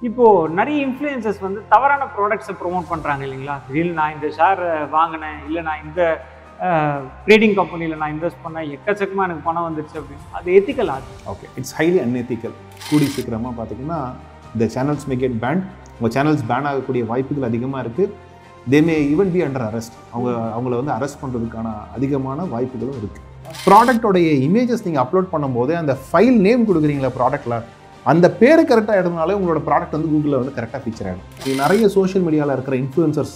இப்போது நிறைய இன்ஃப்ளூயன்சர்ஸ் வந்து தவறான ப்ராடக்ட்ஸை ப்ரொமோட் பண்ணுறாங்க இல்லைங்களா? திடீர்னு நான் இந்த ஷேர் வாங்கினேன், இல்லை நான் இந்த ட்ரேடிங் கம்பெனியில் நான் இன்வெஸ்ட் பண்ணேன், எக்கச்சக்கமாக எனக்கு பணம் வந்துடுச்சு அப்படின்னு. அது எத்திக்கல் ஆகுது. Okay, it's highly unethical. கூடி சீக்கிரமாக பார்த்தீங்கன்னா இந்த சேனல்ஸ் மே கெட் பேண்ட். உங்கள் சேனல்ஸ் பேன் ஆகக்கூடிய வாய்ப்புகள் அதிகமாக இருக்குது. They may even be under arrest. அவங்கள வந்து அரெஸ்ட் பண்ணுறதுக்கான அதிகமான வாய்ப்புகளும் இருக்குது. ப்ராடக்டோடைய இமேஜஸ் நீங்கள் அப்லோட் பண்ணும்போது அந்த ஃபைல் நேம் கொடுக்குறீங்களா ப்ராடக்ட்டில், அந்த பேர் கரெக்டாக எடுத்தனாலே உங்களோட ப்ராடக்ட் வந்து கூகுளில் வந்து கரெக்டாக ஃபீச்சர் ஆகிடும். நிறைய சோஷியல் மீடியாவில் இருக்கிற இன்ஃப்ளூயன்சர்ஸ்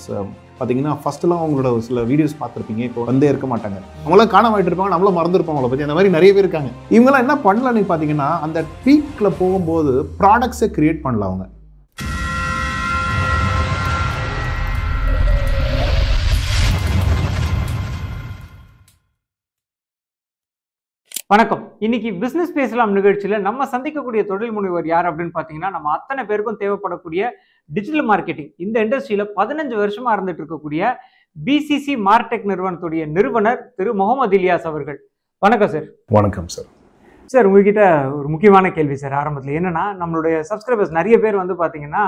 பார்த்தீங்கன்னா ஃபஸ்ட்டுலாம் அவங்களோட சில வீடியோஸ் பார்த்துருப்பீங்க, இப்போ வந்தே இருக்க மாட்டாங்க. அவங்களாம் காணாமட்டு இருப்பாங்க, நம்மளும் மறந்துருப்பாங்க அவங்கள பற்றி. அந்த மாதிரி நிறைய பேர் இருக்காங்க. இவங்களாம் என்ன பண்ணலன்னு பார்த்தீங்கன்னா, அந்த பீக்கில் போகும்போது ப்ராடக்ட்ஸை க்ரியேட் பண்ணல அவங்க. வணக்கம். இன்னைக்கு பிசினஸ் பேசலாம் நிகழ்ச்சியில் நம்ம சந்திக்கக்கூடிய தொழில் முனைவர் யார் அப்படின்னு பார்த்தீங்கன்னா, நம்ம அத்தனை பேருக்கும் தேவைப்படக்கூடிய டிஜிட்டல் மார்க்கெட்டிங் இந்த இண்டஸ்ட்ரியில் 15 வருஷமா இருந்துட்டு இருக்கக்கூடிய பிசிசி மார்டெக் நிறுவனத்துடைய நிறுவனர் திரு முகமது இலியாஸ் அவர்கள். வணக்கம் சார். வணக்கம் சார். சார், உங்ககிட்ட ஒரு முக்கியமான கேள்வி சார் ஆரம்பத்தில். என்னன்னா, நம்மளுடைய சப்ஸ்கிரைபர்ஸ் நிறைய பேர் வந்து பார்த்தீங்கன்னா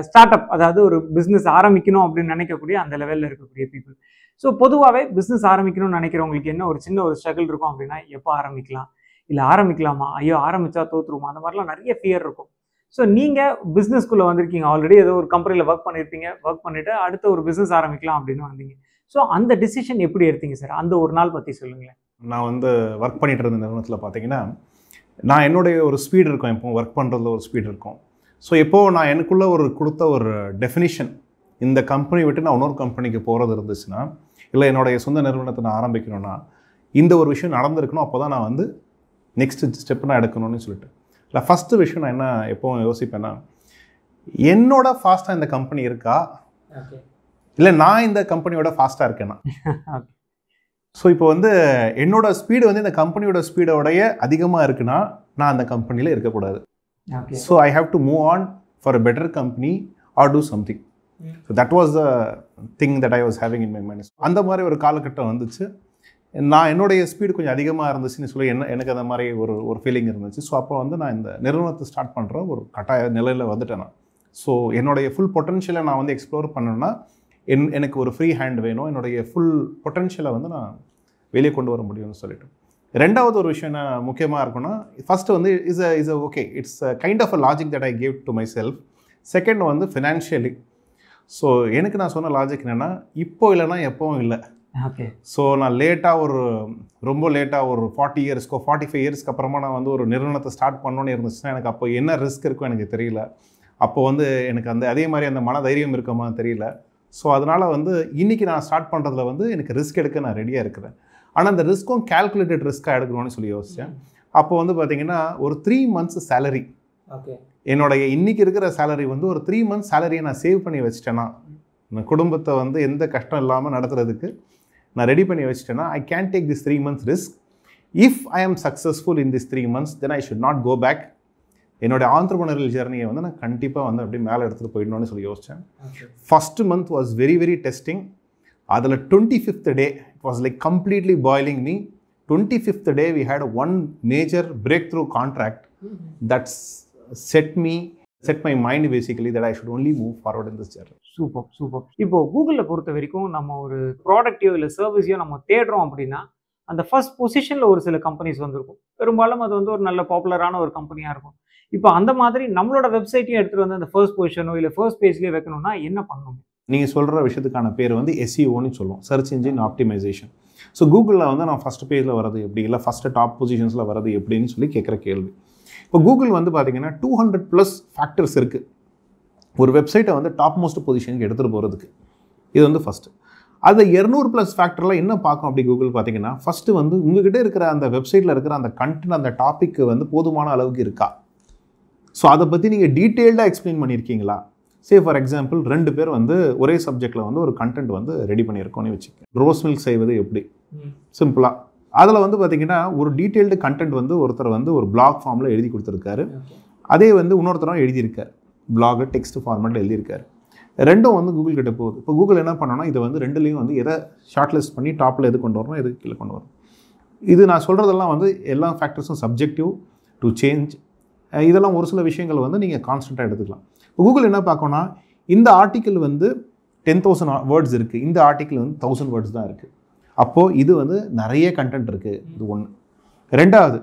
ஸ்டார்ட் அப், அதாவது ஒரு பிஸ்னஸ் ஆரம்பிக்கணும் அப்படின்னு நினைக்கக்கூடிய அந்த லெவலில் இருக்கக்கூடிய பீப்புள். ஸோ பொதுவாகவே பிஸ்னஸ் ஆரம்பிக்கணும்னு நினைக்கிறவங்களுக்கு என்ன ஒரு சின்ன ஒரு ஸ்ட்ரகிள் இருக்கும் அப்படின்னா, எப்போ ஆரம்பிக்கலாம், இல்லை ஆரம்பிக்கலாமா, ஐயோ ஆரம்பிச்சா தோற்றுருமா, அந்த மாதிரிலாம் நிறைய ஃபியர் இருக்கும். ஸோ நீங்கள் பிஸ்னஸ்குள்ளே வந்திருக்கீங்க, ஆல்ரெடி ஏதோ ஒரு கம்பெனியில் ஒர்க் பண்ணியிருப்பீங்க, ஒர்க் பண்ணிவிட்டு அடுத்த ஒரு பிஸ்னஸ் ஆரம்பிக்கலாம் அப்படின்னு வந்தீங்க. ஸோ அந்த டிசிஷன் எப்படி எடுத்தீங்க சார்? அந்த ஒரு நாள் பற்றி சொல்லுங்களேன். நான் வந்து ஒர்க் பண்ணிட்டு இருந்த நிறுவனத்தில் பார்த்தீங்கன்னா, நான் என்னுடைய ஒரு ஸ்பீடு இருக்கும், எப்போ ஒர்க் பண்ணுறதுல ஒரு ஸ்பீடு இருக்கும். ஸோ எப்போது நான் எனக்குள்ளே கொடுத்த ஒரு டெஃபினிஷன், இந்த கம்பெனி விட்டு நான் இன்னொரு கம்பெனிக்கு போகிறது இருந்துச்சுன்னா, இல்லை என்னுடைய சொந்த நிறுவனத்தை நான் ஆரம்பிக்கணும்னா, இந்த ஒரு விஷயம் நடந்திருக்கணும். அப்போ தான் நான் வந்து நெக்ஸ்ட் ஸ்டெப் நான் எடுக்கணும்னு சொல்லிட்டு இல்லை. ஃபஸ்ட்டு விஷயம் நான் என்ன எப்போவும் யோசிப்பேன்னா, என்னோட ஃபாஸ்ட்டாக இந்த கம்பெனி இருக்கா, இல்லை நான் இந்த கம்பெனியோட ஃபாஸ்ட்டாக இருக்கேன்னா. ஸோ இப்போ வந்து என்னோட ஸ்பீடு வந்து இந்த கம்பெனியோட ஸ்பீடோடைய அதிகமாக இருக்குன்னா, நான் அந்த கம்பெனியில் இருக்கக்கூடாது. So I have to move on for a better company or do something. So that was the thing that I was having in my mind. அந்த மாதிரி ஒரு காலகட்டம் வந்துச்சு. நான் என்னுடைய ஸ்பீடு கொஞ்சம் அதிகமாக இருந்துச்சுன்னு சொல்லி எனக்கு அந்த மாதிரி ஒரு ஃபீலிங் இருந்துச்சு. ஸோ அப்போ வந்து நான் இந்த நிறுவனத்தை ஸ்டார்ட் பண்ணுற ஒரு கட்டாய நிலையில் வந்துட்டேன் நான். ஸோ என்னுடைய ஃபுல் பொட்டன்ஷியலை நான் வந்து எக்ஸ்ப்ளோர் பண்ணணும்னா எனக்கு ஒரு ஃப்ரீ ஹேண்ட் வேணும். என்னுடைய ஃபுல் பொட்டன்ஷியலை வந்து நான் வெளியே கொண்டு வர முடியும்னு சொல்லிட்டு. ரெண்டாவது ஒரு விஷயம் என்ன முக்கியமாக இருக்குன்னா, ஃபஸ்ட்டு வந்து is okay, it's kind of a logic that I gave to myself. Second வந்து ஃபினான்ஷியலி. ஸோ எனக்கு நான் சொன்ன லாஜிக் என்னென்னா, இப்போ இல்லைன்னா எப்போவும் இல்லை. ஓகே. ஸோ நான் ரொம்ப லேட்டாக ஒரு 40 இயர்ஸ்க்கோ 45 இயர்ஸ்க்கு அப்புறமா நான் வந்து ஒரு நிறுவனத்தை ஸ்டார்ட் பண்ணணுன்னு இருந்துச்சுன்னா, எனக்கு அப்போ என்ன ரிஸ்க் இருக்கும் எனக்கு தெரியல. அப்போ வந்து எனக்கு அதே மாதிரி அந்த மன தைரியம் இருக்குமா தெரியல. ஸோ அதனால் வந்து இன்றைக்கி நான் ஸ்டார்ட் பண்ணுறதுல வந்து எனக்கு ரிஸ்க் எடுக்க நான் ரெடியாக இருக்கிறேன். ஆனால் அந்த ரிஸ்க்கும் கால்குலேட்டட் ரிஸ்க்காக எடுக்கணும்னு சொல்லி யோசித்தேன். அப்போ வந்து பார்த்திங்கன்னா, ஒரு 3 months சேலரி, ஓகே, என்னுடைய இன்றைக்கி இருக்கிற சேலரி வந்து ஒரு 3 months சேலரியை நான் சேவ் பண்ணி வச்சிட்டேன்னா, நான் குடும்பத்தை வந்து எந்த கஷ்டம் இல்லாமல் நடத்துறதுக்கு நான் ரெடி பண்ணி வச்சிட்டேன்னா, I can take this 3 months risk. If I am successful in this 3 months, then I should not go back. என்னோடய ஆண்டர்ப்ரனரியல் ஜெர்னியை வந்து நான் கண்டிப்பாக வந்து அப்படியே மேலே எடுத்துகிட்டு போயிடணும்னு சொல்லி யோசித்தேன். First month was very very testing. அதில் 25th day it was like completely boiling me. 25th day we had one major breakthrough contract that set my mind basically that I should only move forward in this journey. Super. இப்போ கூகுளில் பொறுத்த வரைக்கும் நம்ம ஒரு ப்ராடக்டையோ இல்லை சர்வீஸையோ நம்ம தேடுறோம் அப்படின்னா, அந்த ஃபர்ஸ்ட் பொசிஷனில் ஒரு சில கம்பெனிஸ் வந்திருக்கும். பெரும்பாலும் அது வந்து ஒரு நல்ல பாப்புலரான ஒரு கம்பெனியாக இருக்கும். இப்போ அந்த மாதிரி நம்மளோட வெப்சைட்டையும் எடுத்துகிட்டு வந்து அந்த ஃபர்ஸ்ட் பொசிஷனோ இல்லை ஃபர்ஸ்ட் பேஜ்லேயே வைக்கணும்னா என்ன பண்ணணும்? நீங்கள் சொல்கிற விஷயத்துக்கான பேர் வந்து SEOன்னு சொல்லுவோம், சர்ச் இன்ஜின் ஆப்டிமைசேஷன். ஸோ கூகுளில் வந்து நான் ஃபஸ்ட் பேஜில் வரது எப்படி, இல்லை ஃபஸ்ட்டு டாப் பொசிஷன்ஸில் வரது எப்படின்னு சொல்லி கேட்குற கேள்வி. இப்போ கூகுள் வந்து பார்த்திங்கன்னா 200+ ஃபேக்டர்ஸ் இருக்குது ஒரு வெப்சைட்டை வந்து டாப் மோஸ்ட் பொசிஷனுக்கு எடுத்துகிட்டு போகிறதுக்கு. இது வந்து ஃபஸ்ட்டு. அது 200+ ஃபேக்டரில் என்ன பார்க்கும் அப்படி கூகுள் பார்த்தீங்கன்னா, ஃபஸ்ட்டு வந்து உங்ககிட்ட இருக்கிற அந்த வெப்சைட்டில் இருக்கிற அந்த கண்டென்ட், அந்த டாபிக் வந்து போதுமான அளவுக்கு இருக்கா. ஸோ அதை பற்றி நீங்கள் டீட்டெயில்டாக எக்ஸ்பிளைன் பண்ணியிருக்கீங்களா. ஃபார் எக்ஸாம்பிள் 2 பேர் வந்து ஒரே சப்ஜெக்டில் வந்து ஒரு கண்டென்ட் வந்து ரெடி பண்ணியிருக்கோன்னு வச்சுக்கோங்க. ரோஸ் மில்க் செய்வது எப்படி, சிம்பிளாக. அதில் வந்து பார்த்திங்கன்னா ஒரு டீட்டெயில்டு கண்டென்ட் வந்து ஒருத்தர் வந்து ஒரு பிளாக் ஃபார்மில் எழுதி கொடுத்துருக்காரு. அதே வந்து இன்னொருத்தரும் எழுதியிருக்கார், பிளாக் டெக்ஸ்ட் ஃபார்மேட்டில் எழுதியிருக்காரு. ரெண்டும் வந்து கூகுள் கிட்ட போகுது. இப்போ கூகுள் என்ன பண்ணோன்னா, இதை வந்து ரெண்டுலேயும் வந்து எதை ஷார்ட் லிஸ்ட் பண்ணி டாப்பில் எது கொண்டு வரணும், எது கீழே கொண்டு வரணும். இது நான் சொல்கிறதெல்லாம் வந்து எல்லா ஃபேக்டர்ஸும் சப்ஜெக்டிவ் டு சேஞ்ச் இதெல்லாம் ஒரு சில விஷயங்கள் வந்து நீங்கள் கான்ஸ்டண்ட்டாக எடுத்துக்கலாம். கூகுள் என்ன பார்க்கணும்னா இந்த ஆர்டிக்கிள் வந்து 10,000 வேர்ட்ஸ் இருக்குது, இந்த ஆர்டிக்கிள் வந்து 1000 வேர்ட்ஸ் தான் இருக்குது. அப்போது இது வந்து நிறைய கண்டென்ட் இருக்குது. இது ஒன்று. ரெண்டாவது,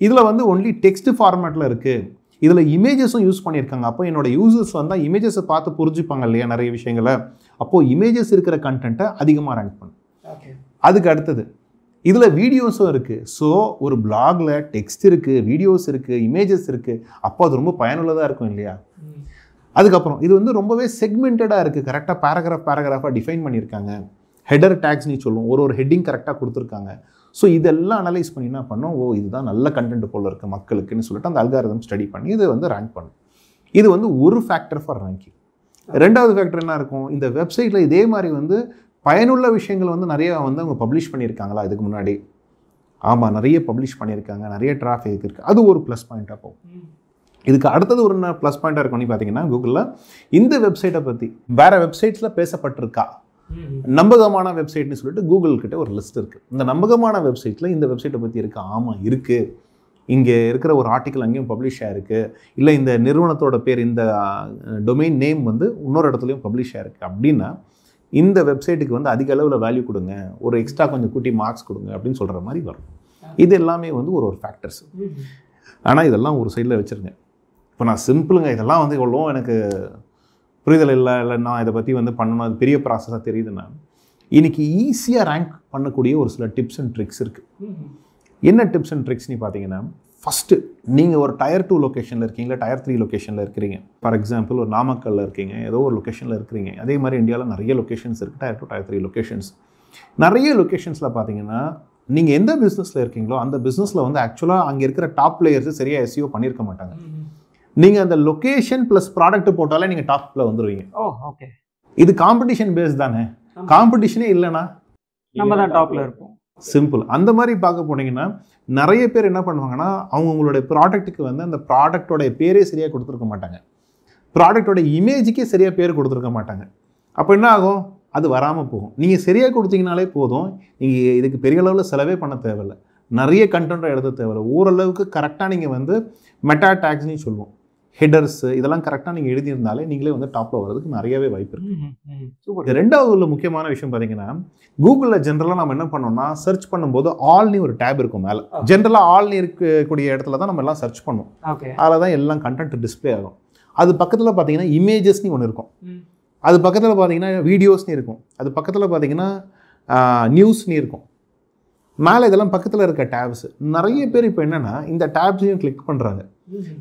இதில் வந்து ஒன்லி டெக்ஸ்ட் ஃபார்மேட்டில் இருக்குது, இதில் இமேஜஸும் யூஸ் பண்ணியிருக்காங்க. அப்போ என்னோட யூசர்ஸ் வந்தால் இமேஜஸை பார்த்து புரிஞ்சுப்பாங்க இல்லையா நிறைய விஷயங்களை. அப்போது இமேஜஸ் இருக்கிற கண்டென்ட்டை அதிகமாக ரேங்க் பண்ணும். அதுக்கு அடுத்தது இதில் வீடியோஸும் இருக்குது. ஸோ ஒரு பிளாகில் டெக்ஸ்ட் இருக்குது, வீடியோஸ் இருக்குது, இமேஜஸ் இருக்குது. அப்போ அது ரொம்ப பயனுள்ளதாக இருக்கும் இல்லையா. அதுக்கப்புறம் இது வந்து ரொம்பவே செக்மெண்டடாக இருக்குது. கரெக்டாக பேராகிராஃபாக டிஃபைன் பண்ணியிருக்காங்க. ஹெடர் டேக்ஸ்னு சொல்லுவோம், ஒரு ஹெட்டிங் கரெக்டாக கொடுத்துருக்காங்க. ஸோ இதெல்லாம் அனலைஸ் பண்ணி என்ன பண்ணோம், இதுதான் நல்ல கண்டென்ட் போல் இருக்குது மக்களுக்குன்னு சொல்லிட்டு அந்த அல்காரிதம் ஸ்டடி பண்ணி இது வந்து ரேங்க் பண்ணும். இது வந்து ஒரு ஃபேக்டர் ஃபார் ரேங்கிங். ரெண்டாவது ஃபேக்டர் என்ன இருக்கும், இந்த வெப்சைட்டில் இதே மாதிரி வந்து பயனுள்ள விஷயங்கள் வந்து நிறைய வந்து அவங்க பப்ளிஷ் பண்ணியிருக்காங்களா இதுக்கு முன்னாடி. ஆமாம், நிறைய பப்ளிஷ் பண்ணியிருக்காங்க, நிறைய டிராஃபிக் இருக்குது. அது ஒரு ப்ளஸ் பாயிண்ட்டாக போகும். இதுக்கு அடுத்தது ஒரு ப்ளஸ் பாயிண்ட்டாக இருக்கும்னு பார்த்தீங்கன்னா, கூகுளில் இந்த வெப்சைட்டை பற்றி வேறு வெப்சைட்ஸில் பேசப்பட்டிருக்கா, நம்பகமான வெப்சைட்னு சொல்லிட்டு கூகுள் கிட்ட ஒரு லிஸ்ட் இருக்குது. இந்த நம்பகமான வெப்சைட்டில் இந்த வெப்சைட்டை பற்றி இருக்கா, ஆமாம் இருக்குது, இங்கே இருக்கிற ஒரு ஆர்டிக்கல் அங்கேயும் பப்ளிஷ் ஆகிருக்கு, இல்லை இந்த நிறுவனத்தோட பேர் இந்த டொமைன் நேம் வந்து இன்னொரு இடத்துலையும் பப்ளிஷ் ஆகிருக்கு அப்படின்னா இந்த வெப்சைட்டுக்கு வந்து அதிக அளவில் வேல்யூ கொடுங்க, ஒரு எக்ஸ்ட்ரா கொஞ்சம் கூட்டி மார்க்ஸ் கொடுங்க அப்படின்னு சொல்கிற மாதிரி வரும். இது எல்லாமே வந்து ஒரு ஃபேக்டர்ஸ். ஆனால் இதெல்லாம் ஒரு சைடில் வச்சுருங்க. இப்போ நான் சிம்பிளுங்க, இதெல்லாம் வந்து எவ்வளோ எனக்கு புரிதல் இல்லை, நான் இதை பற்றி வந்து பண்ணணும், அது பெரிய ப்ராசஸாக தெரியுதுன்னா இன்றைக்கி ஈஸியாக ரேங்க் பண்ணக்கூடிய ஒரு சில டிப்ஸ் அண்ட் ட்ரிக்ஸ் இருக்குது. என்ன டிப்ஸ் அண்ட் ட்ரிக்ஸ்னு பார்த்தீங்கன்னா, ஃபஸ்ட்டு நீங்கள் ஒரு டயர் 2 லொக்கேஷனில் இருக்கீங்களா, டயர் 3 லொக்கேஷனில் இருக்கிறீங்க. ஃபார் எக்ஸாம்பிள் ஒரு நாமக்கல்லில் இருக்கீங்க, ஏதோ ஒரு லொக்கேஷனில் இருக்கிறீங்க. அதே மாதிரி இந்தியாவில் நிறைய லொக்கேஷன்ஸ் இருக்குது, டயர் 2 டயர் 3 லொக்கேஷன்ஸ். நிறைய லொக்கேஷன்ஸில் பார்த்தீங்கன்னா நீங்கள் எந்த பிஸ்னஸில் இருக்கீங்களோ அந்த பிஸ்னஸில் வந்து ஆக்சுவலாக அங்கே இருக்கிற டாப் பிளேயர்ஸ் சரியாக எஸ்இஓ பண்ணியிருக்க மாட்டாங்க. நீங்கள் அந்த லொக்கேஷன் ப்ளஸ் ப்ராடக்ட் போட்டாலே நீங்கள் டாப்பில் வந்துடுவீங்க. ஓகே, இது காம்படிஷன் பேஸ் தானே. காம்படிஷனே இல்லைன்னா நம்ம தான் டாப்பில் இருப்போம். சிம்பிள். அந்த மாதிரி பார்க்க போனீங்கன்னா நிறைய பேர் என்ன பண்ணுவாங்கன்னா, அவங்களுடைய ப்ராடக்ட்டுக்கு வந்து அந்த ப்ராடக்டோடைய பேரே சரியாக கொடுத்துருக்க மாட்டாங்க, ப்ராடக்டோட இமேஜுக்கே சரியாக பேர் கொடுத்துருக்க மாட்டாங்க. அப்போ என்ன ஆகும், அது வராமல் போகும். நீங்கள் சரியாக கொடுத்தீங்கனாலே போதும், நீங்கள் இதுக்கு பெரிய அளவில் செலவே பண்ண தேவையில்லை, நிறைய கண்டென்ட்டை எழுத தேவையில்லை. ஓரளவுக்கு கரெக்டாக நீங்கள் வந்து மெட்டா டேக்ஸ்னு சொல்லுவோம், ஹெடர்ஸ் இதெல்லாம் கரெக்டாக நீங்கள் எழுதியிருந்தாலே நீங்களே வந்து டாப்பில் வர்றதுக்கு நிறையவே வாய்ப்பு இருக்குது. ரெண்டாவது உள்ள முக்கியமான விஷயம் பார்த்தீங்கன்னா, கூகுளில் ஜென்ரலாக நம்ம என்ன பண்ணோம்னா, சர்ச் பண்ணும்போது ஆல்னி ஒரு டேப் இருக்கும் மேலே. ஜென்ரலாக ஆல்னி இருக்கக்கூடிய இடத்துல தான் நம்ம எல்லாம் சர்ச் பண்ணுவோம். அதில் தான் எல்லாம் கண்டென்ட் டிஸ்பிளே ஆகும். அது பக்கத்தில் பார்த்தீங்கன்னா இமேஜஸ்னு ஒன்று இருக்கும், அது பக்கத்தில் பார்த்தீங்கன்னா வீடியோஸ்னு இருக்கும், அது பக்கத்தில் பார்த்தீங்கன்னா நியூஸ்னு இருக்கும். மேலே இதெல்லாம் பக்கத்தில் இருக்க டேப்ஸ். நிறைய பேர் இப்போ என்னென்னா இந்த டேப்ஸையும் கிளிக் பண்ணுறாங்க.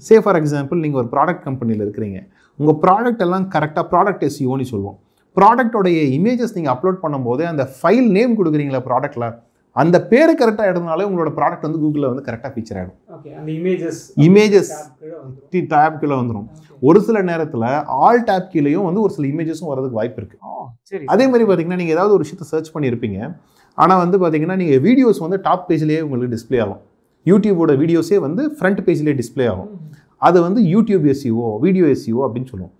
சே ஃபார் எக்ஸாம்பிள் நீங்கள் ஒரு ப்ராடக்ட் கம்பெனியில் இருக்கிறீங்க, உங்கள் ப்ராடக்ட் எல்லாம் கரெக்டாக ப்ராடக்ட் எஸ்இஓன்னு சொல்லுவோம். ப்ராடக்டோடைய இமேஜஸ் நீங்கள் அப்லோட் பண்ணும்போது அந்த ஃபைல் நேம் கொடுக்குறீங்களா ப்ராடக்ட்டில், அந்த பேர் கரெக்டாக எடுத்தனாலே உங்களோட ப்ராடக்ட் வந்து கூகுளில் வந்து கரெக்டாக ஃபீச்சர் ஆகிடும். இமேஜஸ் டேப் கீழே வந்துடும். ஒரு சில நேரத்தில் ஆல் டேப் கீழேயும் வந்து ஒரு சில இமேஜஸும் வரதுக்கு வாய்ப்பு இருக்குது. அதே மாதிரி பார்த்தீங்கன்னா நீங்கள் ஏதாவது ஒரு விஷயத்தை சர்ச் பண்ணியிருப்பீங்க, ஆனால் வந்து பார்த்தீங்கன்னா நீங்கள் வீடியோஸ் வந்து டாப் பேஜ்லேயே உங்களுக்கு டிஸ்பிளே ஆகும். யூடியூபோட வீடியோஸே வந்து ஃப்ரண்ட் பேஜ்லேயே டிஸ்பிளே ஆகும். அது வந்து யூடியூப் எஸ்இஓ, வீடியோ எஸ்இஓ அப்படின்னு சொல்லுவோம்.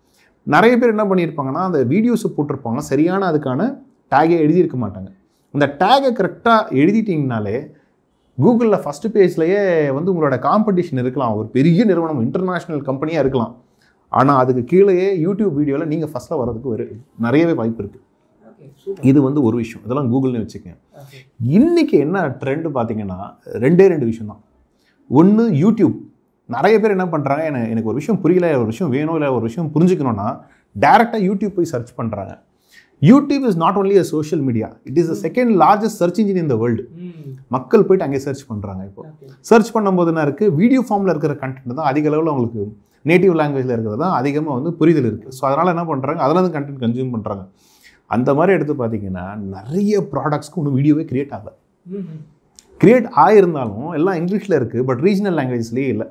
நிறைய பேர் என்ன பண்ணியிருப்பாங்கன்னா, அந்த வீடியோஸை போட்டிருப்பாங்க, சரியான அதுக்கான டேகை எழுதியிருக்க மாட்டாங்க. அந்த டேகை கரெக்டாக எழுதிட்டிங்கனாலே கூகுளில் ஃபஸ்ட்டு பேஜ்லேயே வந்து உங்களோட காம்படிஷன் இருக்கலாம், ஒரு பெரிய நிறுவனம் இன்டர்நேஷ்னல் கம்பெனியாக இருக்கலாம், ஆனால் அதுக்கு கீழேயே யூடியூப் வீடியோவில் நீங்கள் ஃபஸ்ட்டில் வர்றதுக்கு நிறையவே வாய்ப்பு இருக்குது. இது வந்து ஒரு விஷயம், இதெல்லாம் கூகுள்னு வச்சுக்கேன். இன்றைக்கி என்ன ட்ரெண்டு பார்த்தீங்கன்னா ரெண்டு விஷயம் தான். ஒன்று யூடியூப். நிறைய பேர் என்ன பண்ணுறாங்க, எனக்கு ஒரு விஷயம் புரியல, ஒரு விஷயம் வேணும், இல்லை ஒரு விஷயம் புரிஞ்சுக்கணும்னா டேரெக்டாக யூடியூப் போய் சர்ச் பண்ணுறாங்க. YouTube is not only a social media, it is the second largest search engine in the world. மக்கள் போய்ட்டு அங்கே சர்ச் பண்ணுறாங்க. இப்போ சர்ச் பண்ணும்போது என்ன இருக்குது, வீடியோ ஃபார்மில் இருக்கிற கண்டென்ட் தான் அதிக அளவில் அவங்களுக்கு நேட்டிவ் லாங்குவேஜில் இருக்கிறது தான் அதிகமாக வந்து புரிதல் இருக்குது. ஸோ அதனால் என்ன பண்ணுறாங்க, அதில் வந்து கண்டென்ட் கன்சியூம் பண்ணுறாங்க. அந்த மாதிரி எடுத்து பார்த்தீங்கன்னா நிறைய ப்ராடக்ட்ஸ்க்கு ஒன்றும் வீடியோவே கிரியேட் ஆகலை. கிரியேட் ஆகிருந்தாலும் எல்லாம் இங்கிலீஷில் இருக்குது, பட் ரீஜனல் லாங்குவேஜ்லேயே இல்லை.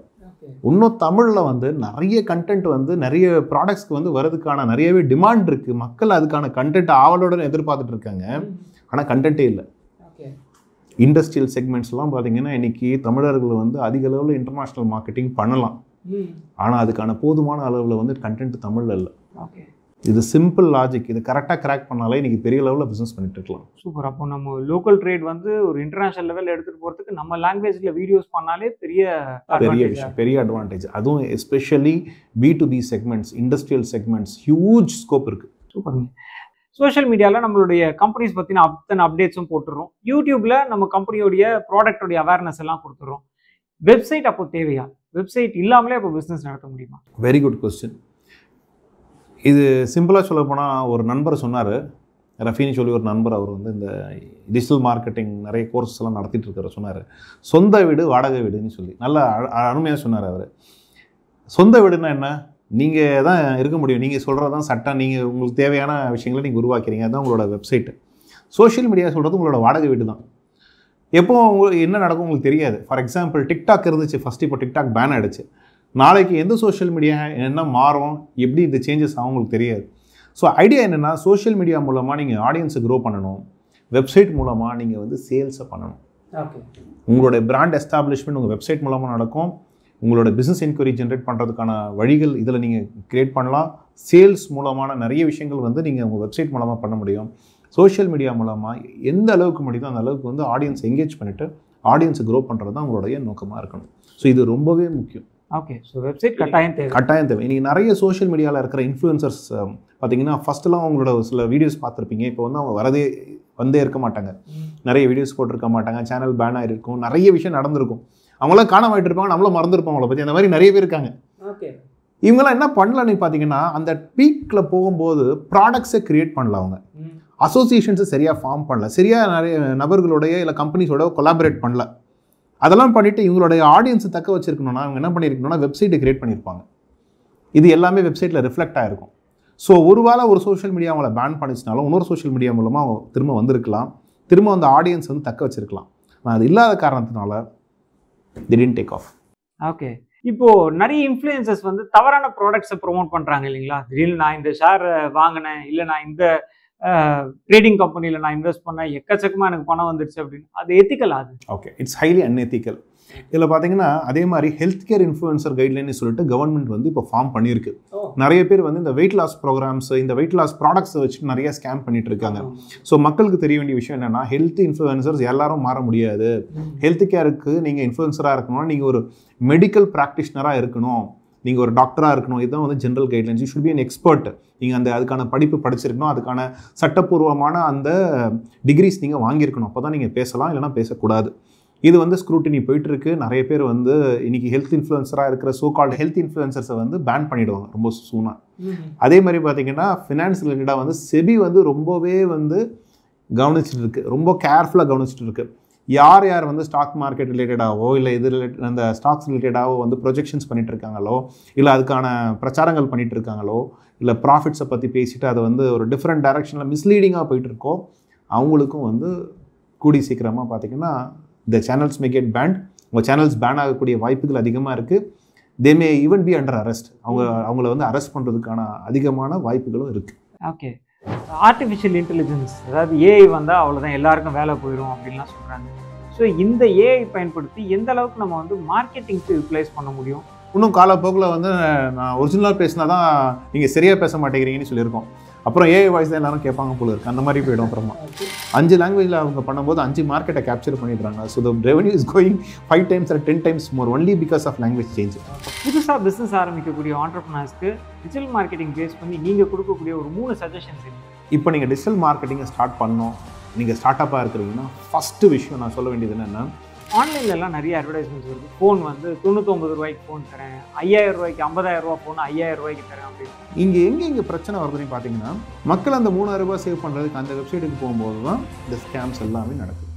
இன்னும் தமிழில் வந்து நிறைய கண்டென்ட் வந்து நிறைய ப்ராடக்ட்ஸ்க்கு வந்து வரதுக்கான நிறையவே டிமாண்ட் இருக்குது. மக்கள் அதுக்கான கண்டென்ட் ஆவலோட எதிர்பார்த்துட்டு இருக்காங்க, ஆனால் கண்டென்ட்டே இல்லை. இண்டஸ்ட்ரியல் செக்மெண்ட்ஸ்லாம் பார்த்தீங்கன்னா இன்றைக்கி தமிழர்கள் வந்து அதிக அளவில் இன்டர்நேஷ்னல் மார்க்கெட்டிங் பண்ணலாம், ஆனால் அதுக்கான போதுமான அளவில் வந்து கண்டென்ட் தமிழில் இல்லை. இது சிம்பிள் லாஜிக். இது கரெக்டாக கிராக் பண்ணாலே இன்றைக்கி பெரிய லெவலில் பிஸ்னஸ் பண்ணிட்டு இருக்கலாம். சூப்பர். அப்போ நம்ம லோக்கல் ட்ரேட் வந்து ஒரு இன்டர்நேஷனல் லெவலில் எடுத்துகிட்டு போகிறதுக்கு நம்ம லாங்குவேஜில் வீடியோஸ் பண்ணாலே பெரிய விஷயம், பெரிய அட்வான்டேஜ். அதுவும் especially B2B segments, industrial segments huge scope இருக்குது. சூப்பருங்க. சோஷியல் மீடியாவில் நம்மளுடைய கம்பெனிஸ் பற்றின அத்தனை அப்டேட்ஸும் போட்டுடுறோம். யூடியூப்பில் நம்ம கம்பெனியோடைய ப்ராடக்டோடைய அவேர்னஸ் எல்லாம் கொடுத்துட்றோம். வெப்சைட் அப்போ தேவையா? வெப்சைட் இல்லாமலே அப்போ பிஸ்னஸ் நடத்த முடியுமா? Very good question. இது சிம்பிளாக சொல்ல போனால் ஒரு நண்பர் சொன்னார், ரஃபீன்னு சொல்லி ஒரு நண்பர், அவர் வந்து இந்த டிஜிட்டல் மார்க்கெட்டிங் நிறைய கோர்ஸ் எல்லாம் நடத்திட்டு இருக்கிற சொன்னார், சொந்த வீடு வாடகை வீடுன்னு சொல்லி நல்லா அருமையாக சொன்னார் அவர். சொந்த வீடுன்னா என்ன? நீங்கள் தான் இருக்க முடியும், நீங்கள் சொல்கிறது தான் சட்டம், நீங்கள் உங்களுக்கு தேவையான விஷயங்களை நீங்கள் உருவாக்கிறீங்க, அதுதான் உங்களோட வெப்சைட்டு. சோஷியல் மீடியா சொல்கிறது உங்களோட வாடகை வீடு தான். எப்போ உங்களுக்கு என்ன நடக்கும் உங்களுக்கு தெரியாது. ஃபார் எக்ஸாம்பிள் டிக்டாக் இருந்துச்சு ஃபஸ்ட்டு, இப்போ டிக்டாக் பேன் ஆகிடுச்சு. நாளைக்கு எந்த சோஷியல் மீடியா என்ன மாறும், எப்படி இந்த சேஞ்சஸ் ஆகும் உங்களுக்கு தெரியாது. ஸோ ஐடியா என்னென்னா, சோஷியல் மீடியா மூலமாக நீங்கள் ஆடியன்ஸை க்ரோ பண்ணணும், வெப்சைட் மூலமாக நீங்கள் வந்து சேல்ஸை பண்ணணும். ஓகே. உங்களுடைய பிராண்ட் எஸ்டாப்ளிஷ்மெண்ட் உங்கள் வெப்சைட் மூலமாக நடக்கும். உங்களோட பிஸ்னஸ் என்கொயரி ஜென்ரேட் பண்ணுறதுக்கான வழிகள் இதில் நீங்கள் க்ரியேட் பண்ணலாம். சேல்ஸ் மூலமான நிறைய விஷயங்கள் வந்து நீங்கள் உங்கள் வெப்சைட் மூலமாக பண்ண முடியும். சோஷியல் மீடியா மூலமாக எந்த அளவுக்கு முடியுதோ அந்த அளவுக்கு வந்து ஆடியன்ஸ் என்கேஜ் பண்ணிவிட்டு ஆடியன்ஸை க்ரோ பண்ணுறது தான் உங்களுடைய நோக்கமாக இருக்கணும். ஸோ இது ரொம்பவே முக்கியம். ஓகே. ஸோ வெப்சைட் கட்டாயம் தேவை. இன்றைக்கி நிறைய சோஷியல் மீடியாவில் இருக்கிற இன்ஃப்ளூயன்சர்ஸ் பார்த்தீங்கன்னா ஃபஸ்ட்டெல்லாம் அவங்களோட சில வீடியோஸ் பார்த்துருப்பீங்க. இப்போ வந்து அவங்க வந்தே இருக்க மாட்டாங்க, நிறைய வீடியோஸ் போட்டிருக்க மாட்டாங்க, சேனல் பேன் ஆகிருக்கும், நிறைய விஷயம் நடந்திருக்கும், அவங்களாம் காணாம ஆகிட்டு இருப்பாங்க, நம்மளும் மறந்துருப்பாங்க அவங்கள பற்றி. அந்த மாதிரி நிறைய பேர் இருக்காங்க. ஓகே. இவங்களாம் என்ன பண்ணலன்னு பார்த்தீங்கன்னா, அந்த பீக்கில் போகும்போது ப்ராடக்ட்ஸை க்ரியேட் பண்ணல, அவங்க அசோசியேஷன்ஸை சரியாக ஃபார்ம் பண்ணல, சரியாக நிறைய நபர்களுடைய இல்லை கம்பெனிஸோட கொலாபரேட் பண்ணல. அதெல்லாம் பண்ணிவிட்டு இவங்களுடைய ஆடியன்ஸை தக்க வச்சிருக்கணும்னா அவங்க என்ன பண்ணியிருக்கணும்னா வெப்சைட்டை கிரியேட் பண்ணியிருப்பாங்க. இது எல்லாமே வெப்சைட்டில் ரிஃப்ளெக்ட் ஆகிருக்கும். ஸோ ஒரு சோஷியல் மீடியா அவங்கள பேன் பண்ணிச்சுனாலும் இன்னொரு சோஷியல் மீடியா மூலமாக அவங்க திரும்ப வந்திருக்கலாம், திரும்ப அந்த ஆடியன்ஸ் வந்து தக்க வச்சிருக்கலாம். ஆனால் அது இல்லாத காரணத்தினால they didn't take off. Okay. இப்போது நிறைய இன்ஃப்ளூயன்சர்ஸ் வந்து தவறான ப்ராடக்ட்ஸை ப்ரொமோட் பண்ணுறாங்க இல்லைங்களா? திடீர்னு நான் இந்த ஷேர் வாங்கினேன், இல்லை நான் இந்த ட்ரேடிங் கம்பெனியில் நான் இன்வெஸ்ட் பண்ணேன், எக்கச்சக்கமாக எனக்கு பணம் வந்துடுச்சு அப்படின்னு. அது எத்திக்கல்? அது ஓகே, இட்ஸ் ஹைலி அன்எத்திக்கல். இதில் பார்த்தீங்கன்னா அதே மாதிரி ஹெல்த் கேர் இன்ஃப்ளூயன்சர் கைட்லைன்னு சொல்லிட்டு கவர்மெண்ட் வந்து இப்போ ஃபார்ம் பண்ணியிருக்கு. நிறைய பேர் வந்து இந்த வெயிட் லாஸ் ப்ரோக்ராம்ஸ், இந்த வெயிட் லாஸ் ப்ராடக்ட்ஸை வச்சுட்டு நிறைய ஸ்கேம் பண்ணிட்டு இருக்காங்க. ஸோ மக்களுக்கு தெரிய வேண்டிய விஷயம் என்னென்னா, ஹெல்த் இன்ஃப்ளூயன்சர்ஸ் எல்லாரும் மாற முடியாது. ஹெல்த் கேருக்கு நீங்கள் இன்ஃப்ளூயன்சராக இருக்கணும்னா நீங்கள் ஒரு மெடிக்கல் ப்ராக்டிஷனராக இருக்கணும், நீங்கள் ஒரு டாக்டராக இருக்கணும். இதுதான் வந்து general guidelines. You should be an expert. நீங்கள் அதுக்கான படிப்பு படிச்சிருக்கணும், அதுக்கான சட்டப்பூர்வமான அந்த டிகிரிஸ் நீங்கள் வாங்கியிருக்கணும். அப்போ தான் நீங்கள் பேசலாம், இல்லைனா பேசக்கூடாது. இது வந்து ஸ்க்ரூட்டினி போயிட்டு இருக்கு. நிறைய பேர் வந்து இன்னைக்கு ஹெல்த் இன்ஃப்ளூயன்சராக இருக்கிற சோ கால்டு ஹெல்த் இன்ஃப்ளூயன்சர்ஸை வந்து பேன் பண்ணிடுவாங்க ரொம்ப சூனாக. அதே மாதிரி பார்த்தீங்கன்னா ஃபினான்ஸ் ரிலேட்டடாக வந்து செபி வந்து ரொம்பவே வந்து கவனிச்சுட்டு இருக்கு, ரொம்ப கேர்ஃபுல்லாக கவனிச்சுட்டு இருக்கு. யார் யார் வந்து ஸ்டாக் மார்க்கெட் ரிலேட்டடாகவோ இல்லை இது அந்த ஸ்டாக்ஸ் ரிலேட்டடாகவோ வந்து ப்ரொஜெக்ஷன்ஸ் பண்ணிட்டு இருக்காங்களோ, இல்லை அதுக்கான பிரச்சாரங்கள் பண்ணிட்டு இருக்காங்களோ, இல்லை ப்ராஃபிட்ஸை பற்றி பேசிட்டு அதை வந்து ஒரு டிஃப்ரெண்ட் டைரக்ஷனில் மிஸ்லீடிங்காக போயிட்டு இருக்கோ, அவங்களுக்கும் வந்து கூடி சீக்கிரமாக பார்த்தீங்கன்னா the channels may get banned. உங்கள் சேனல்ஸ் பேன் ஆகக்கூடிய வாய்ப்புகள் அதிகமாக இருக்குது. they may even be under arrest. அவங்கள வந்து அரெஸ்ட் பண்ணுறதுக்கான அதிகமான வாய்ப்புகளும் இருக்குது. ஓகே. ஆர்டிஃபிஷியல் இன்டெலிஜென்ஸ், அதாவது ஏஐ வந்தால் அவ்வளோதான் எல்லாருக்கும் வேலை போயிடும் அப்படின்லாம் சொல்கிறாங்க. ஸோ இந்த ஏஐ பயன்படுத்தி எந்த அளவுக்கு நம்ம வந்து மார்க்கெட்டிங்க்கு யூட்டிலைஸ் பண்ண முடியும்? இன்னும் காலப்போக்கில் வந்து நான் ஒரிஜினலாக பேசினா தான் நீங்கள் சரியாக பேச மாட்டேங்கிறீங்கன்னு சொல்லியிருக்கோம். அப்புறம் ஏஐ வாய்ஸ் தான் எல்லாரும் கேட்பாங்க போல இருக்குது, அந்த மாதிரி போய்டும். அப்புறமா 5 லாங்குவேஜில் அவங்க பண்ணும்போது 5 மார்க்கெட்டை கேப்சர் பண்ணிடுறாங்க. So the revenue is going 5 times or 10 times more only because of language change. புதுசாக பிஸ்னஸ் ஆரம்பிக்கக்கூடிய ஆண்டர்ப்ரனர்ஸ்க்கு டிஜிட்டல் மார்க்கெட்டிங் பேஸ் பண்ணி நீங்கள் கொடுக்கக்கூடிய ஒரு 3 சஜஷன்ஸ் இருக்குது. இப்போ நீங்கள் டிஜிட்டல் மார்க்கெட்டிங்கை ஸ்டார்ட் பண்ணோம், நீங்கள் ஸ்டார்ட் அப்பாக இருக்கிறீங்கன்னா ஃபஸ்ட்டு விஷயம் நான் சொல்ல வேண்டியது என்னென்னா, ஆன்லைன்லலாம் நிறைய அட்வர்டைஸ்மெண்ட்ஸ் வருது. ஃபோன் வந்து 99 ரூபாய்க்கு ஃபோன் தரேன், 5000 ரூபாய்க்கு 50,000 ரூபா ஃபோன் 5000 ரூபாய்க்கு தரேன் அப்படின்னு. இங்கே பிரச்சனை வருதுன்னு பார்த்தீங்கன்னா, மக்கள் அந்த 3000 ரூபாய் சேவ் பண்ணுறதுக்கு அந்த வெப்சைட்டுக்கு போகும்போது தான் இந்த ஸ்கேம்ஸ் எல்லாமே நடக்குது.